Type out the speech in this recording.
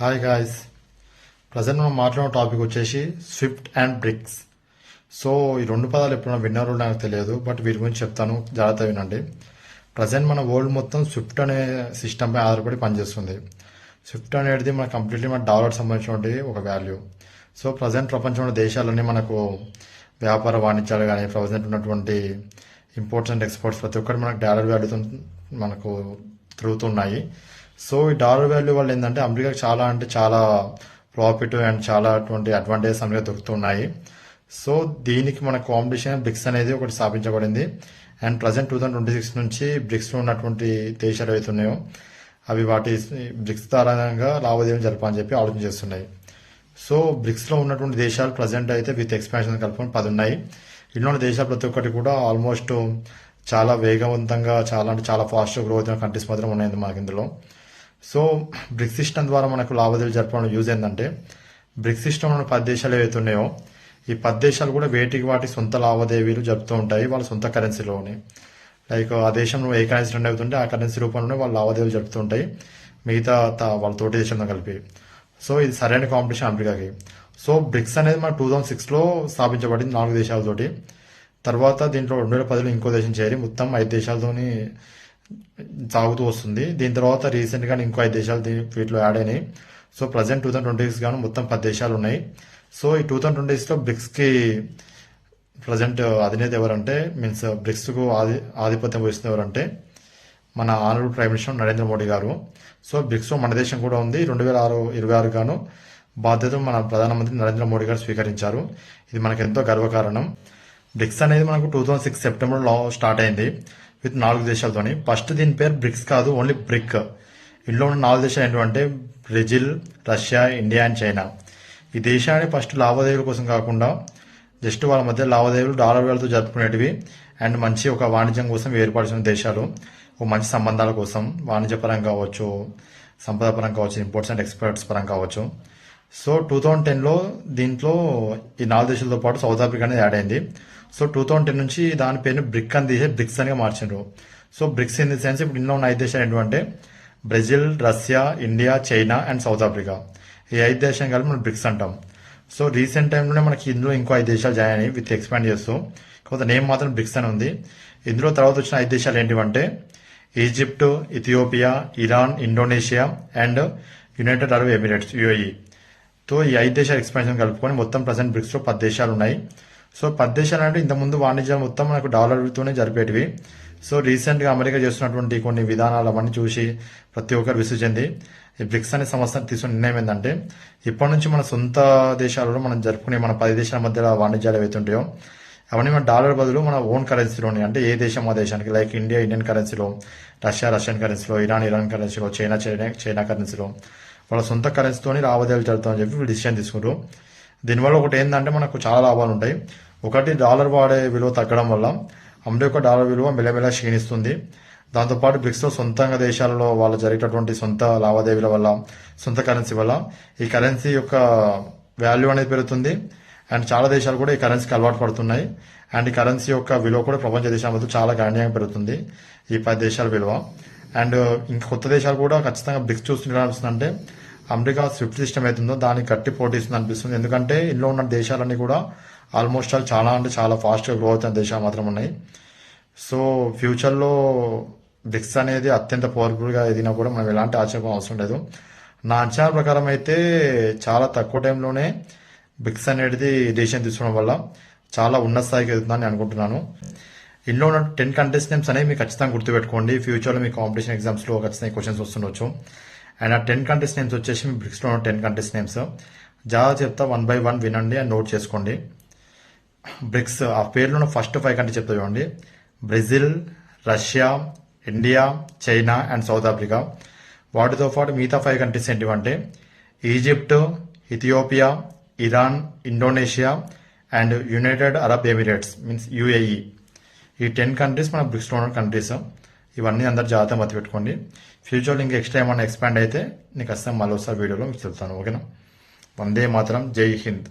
Hi guys, present మనం మాట్లాడిన topic వచ్చేసి స్విఫ్ట్ అండ్ బ్రిక్స్. సో ఈ రెండు పదాలు ఎప్పుడైనా విన్నారో నాకు తెలియదు, బట్ వీటి గురించి చెప్తాను, జాగ్రత్త వినండి. ప్రజెంట్ మన వరల్డ్ మొత్తం స్విఫ్ట్ అనే సిస్టమ్పై ఆధారపడి పనిచేస్తుంది. స్విఫ్ట్ అనేది మన కంప్లీట్లీ మన డాలర్ సంబంధించిన ఒక వాల్యూ. సో ప్రజెంట్ ప్రపంచంలో దేశాలన్నీ మనకు వ్యాపార వాణిజ్యాలు కానీ ప్రజెంట్ ఉన్నటువంటి ఇంపోర్ట్స్ అండ్ ఎక్స్పోర్ట్స్ ప్రతి ఒక్కటి మనకు డాలర్ వాల్యూతో మనకు తిరుగుతున్నాయి. సో ఈ డాలర్ వాల్యూ వల్ల ఏంటంటే అమెరికాకి చాలా అంటే చాలా ప్రాఫిట్ అండ్ చాలా అటువంటి అడ్వాంటేజెస్ అమెరికా దొరుకుతున్నాయి. సో దీనికి మన కాంపిటీషన్ బ్రిక్స్ అనేది ఒకటి స్థాపించబడింది. అండ్ ప్రజెంట్ 2026 నుంచి బ్రిక్స్లో ఉన్నటువంటి దేశాలు అవుతున్నాయో అవి వాటి బ్రిక్స్ ఆధారంగా లావాదేవీలు జరపాలని చెప్పి ఆలోచన చేస్తున్నాయి. సో బ్రిక్స్లో ఉన్నటువంటి దేశాలు ప్రజెంట్ అయితే విత్ ఎక్స్పాన్షన్ కలుపుకొని 10 ఉన్నాయి. ఇందులో దేశాలు ప్రతి ఒక్కటి కూడా ఆల్మోస్ట్ చాలా వేగవంతంగా చాలా అంటే చాలా ఫాస్ట్ గ్రోత్ అయిన కంట్రీస్ మాత్రం ఉన్నాయి మనకి ఇందులో. సో బ్రిక్స్ సిస్టమ్ ద్వారా మనకు లావాదేవీలు జరపడం యూజ్ ఏంటంటే బ్రిక్స్ సిస్టంలో 10 దేశాలు ఏవైతే ఉన్నాయో ఈ 10 దేశాలు కూడా వాటి సొంత లావాదేవీలు జరుపుతూ ఉంటాయి వాళ్ళ సొంత కరెన్సీలోని. లైక్ ఆ దేశంలో ఏ కరెన్సీ రన్ అవుతుంటే ఆ కరెన్సీ రూపంలోనే వాళ్ళు లావాదేవీలు జరుపుతూ ఉంటాయి మిగతా వాళ్ళ తోటి దేశంతో కలిపి. సో ఇది సరైన కాంపిటీషన్ అమెరికాకి. సో బ్రిక్స్ అనేది మన 2006లో స్థాపించబడింది 4 దేశాలతోటి. తర్వాత దీంట్లో 2010లో ఇంకో దేశం చేరి మొత్తం 5 దేశాలతోని సాగుతూ వస్తుంది. దీని తర్వాత రీసెంట్గా ఇంకో 5 దేశాలు వీటిలో యాడ్ అయినాయి. సో ప్రజెంట్ 2026 గాను మొత్తం 10 దేశాలు ఉన్నాయి. సో ఈ 2026లో బ్రిక్స్కి ప్రజెంట్ అధినేత ఎవరంటే మీన్స్ బ్రిక్స్కు ఆధిపత్యం వహిస్తుంది ఎవరంటే మన honourable prime minister Narendra Modi గారు. సో బ్రిక్స్లో మన దేశం కూడా ఉంది. 2026 గాను బాధ్యతను మన ప్రధానమంత్రి నరేంద్ర మోడీ గారు స్వీకరించారు. ఇది మనకు ఎంతో గర్వకారణం. బ్రిక్స్ అనేది మనకు 2006 సెప్టెంబర్లో స్టార్ట్ అయింది విత్ 4 దేశాలతోని. ఫస్ట్ దీని పేరు బ్రిక్స్ కాదు, ఓన్లీ బ్రిక్. ఇందులో ఉన్న 4 దేశాలు ఏంటంటే Brazil, Russia, India and China. ఈ దేశాన్ని ఫస్ట్ లావాదేవీల కోసం కాకుండా జస్ట్ వాళ్ళ మధ్య లావాదేవీలు డాలర్ వేలతో జరుపుకునేటివి అండ్ మంచి ఒక వాణిజ్యం కోసం ఏర్పరిచిన దేశాలు, ఒక మంచి సంబంధాల కోసం వాణిజ్యపరంగా కావచ్చు, సంపద పరంగా కావచ్చు, ఇంపోర్ట్స్ అండ్ ఎక్స్పోర్ట్స్ పరంగా కావచ్చు. సో 2010లో దీంట్లో ఈ 4 దేశాలతో పాటు సౌత్ ఆఫ్రికా అనేది యాడ్ అయింది. సో 2010 నుంచి దాని పేరుని బ్రిక్ అని తీసే బ్రిక్స్ అని మార్చిండ్రు. So BRICS in the sense ఇప్పుడు ఇందులో ఉన్న 5 దేశాలు ఏంటంటే Brazil, Russia, India, China and South Africa. ఈ 5 దేశాలు కలిపి మనం బ్రిక్స్ అంటాం. సో రీసెంట్ టైంలోనే మనకి ఇందులో ఇంకో 5 దేశాలు జాయిన్ అయ్యి విత్ ఎక్స్పాండ్ చేస్తూ కొంత నేమ్ మాత్రం బ్రిక్స్ అని ఉంది. ఇందులో తర్వాత వచ్చిన 5 దేశాలు ఏంటివంటే Egypt, Ethiopia, Iran, Indonesia and United Arab Emirates UAE. తో ఈ 5 దేశాల ఎక్స్పాన్షన్ కలుపుకొని మొత్తం ప్రజెంట్ బ్రిక్స్లో 10 దేశాలు ఉన్నాయి. సో 10 దేశాలు అంటే ఇంతకుముందు వాణిజ్యాలు మొత్తం మనకు డాలర్తోనే జరిపేటివి. సో రీసెంట్గా అమెరికా చేస్తున్నటువంటి కొన్ని విధానాలు అవన్నీ చూసి ప్రతి ఒక్కరు విసుగు చెంది ఈ బ్రిక్స్ అనే సంస్థను తీసుకున్న నిర్ణయం ఏంటంటే ఇప్పటి నుంచి మన సొంత దేశాలలో మనం జరుపుకునే మన 10 దేశాల మధ్య వాణిజ్యాలు ఏవైతే ఉంటాయో అవన్నీ మన డాలర్ బదులు మన ఓన్ కరెన్సీలోని, అంటే ఏ దేశం ఆ దేశానికి, లైక్ ఇండియా ఇండియన్ కరెన్సీలో, రష్యన్ కరెన్సీలో, ఇరాన్ కరెన్సీలో, చైనా కరెన్సీలో వాళ్ళ సొంత కరెన్సీతోని లావాదేవీలు జరుగుతామని చెప్పి వీళ్ళు డిసిషన్ తీసుకుంటారు. దీనివల్ల ఒకటి ఏంటంటే మనకు చాలా లాభాలు ఉంటాయి. ఒకటి, డాలర్ వాడే విలువ తగ్గడం వల్ల అమెరికా డాలర్ విలువ మెల్లమెల్ల క్షీణిస్తుంది. దాంతోపాటు బ్రిక్స్లో సొంతంగా దేశాలలో వాళ్ళు జరిగేటటువంటి సొంత లావాదేవీల వల్ల, సొంత కరెన్సీ వల్ల ఈ కరెన్సీ యొక్క వాల్యూ అనేది పెరుగుతుంది. అండ్ చాలా దేశాలు కూడా ఈ కరెన్సీకి అలవాటు పడుతున్నాయి. అండ్ ఈ కరెన్సీ యొక్క విలువ కూడా ప్రపంచ దేశాల మధ్య చాలా గణనీయంగా పెరుగుతుంది ఈ 10 దేశాల విలువ. అండ్ ఇంకా కొత్త దేశాలు కూడా ఖచ్చితంగా బ్రిక్స్ చూస్తున్నా అనిపిస్తుందంటే అమెరికా స్విఫ్ట్ సిస్టమ్ అవుతుందో దానికి గట్టి పోటీ ఇస్తుంది అనిపిస్తుంది. ఎందుకంటే ఇందులో ఉన్న దేశాలన్నీ కూడా ఆల్మోస్ట్ చాలా అంటే చాలా ఫాస్ట్గా గ్రో అవుతున్న దేశాలు మాత్రం ఉన్నాయి. సో ఫ్యూచర్లో బ్రిక్స్ అనేది అత్యంత పవర్ఫుల్గా ఎదిగినా కూడా మనం ఎలాంటి ఆశ్చర్యం అవసరం లేదు. నా అంచనా ప్రకారం అయితే చాలా తక్కువ టైంలోనే బ్రిక్స్ అనేది దేశం తీసుకోవడం వల్ల చాలా ఉన్నత స్థాయికి ఎదుగుతుందని అనుకుంటున్నాను. ఇందులో ఉన్న 10 కంట్రీస్ నేమ్స్ అనేవి మీకు ఖచ్చితంగా గుర్తుపెట్టుకోండి. ఫ్యూచర్లో మీ కాంపిటీషన్ ఎగ్జామ్స్లో ఖచ్చితంగా క్వశ్చన్స్ వస్తుండొచ్చు. అండ్ ఆ 10 కంట్రీస్ నేమ్స్ వచ్చేసి మీ బ్రిక్స్లో ఉన్న 10 కంట్రీస్ నేమ్స్ జాగ్రత్త చెప్తా, 1 by 1 వినండి అండ్ నోట్ చేసుకోండి. బ్రిక్స్ ఆ పేర్లో ఉన్న ఫస్ట్ 5 కంట్రీస్ చెప్తా చూడండి. Brazil, Russia, India, China and South Africa. వాటితో పాటు మిగతా 5 కంట్రీస్ ఏంటివంటే Egypt, Ethiopia, Iran, Indonesia and United Arab Emirates means UAE. ఈ 10 కంట్రీస్ మన బ్రిక్స్లో ఉన్న కంట్రీస్. ఇవన్నీ అందరు జాగ్రత్త మధ్య పెట్టుకోండి. ఫ్యూచర్లో ఇంకా ఎక్స్ట్రా ఏమైనా ఎక్స్పాండ్ అయితే నీకు ఖచ్చితంగా మళ్ళీ ఒకసారి వీడియోలో మీకు చెప్తాను. ఓకేనా? వందే మాతరం, జై హింద్.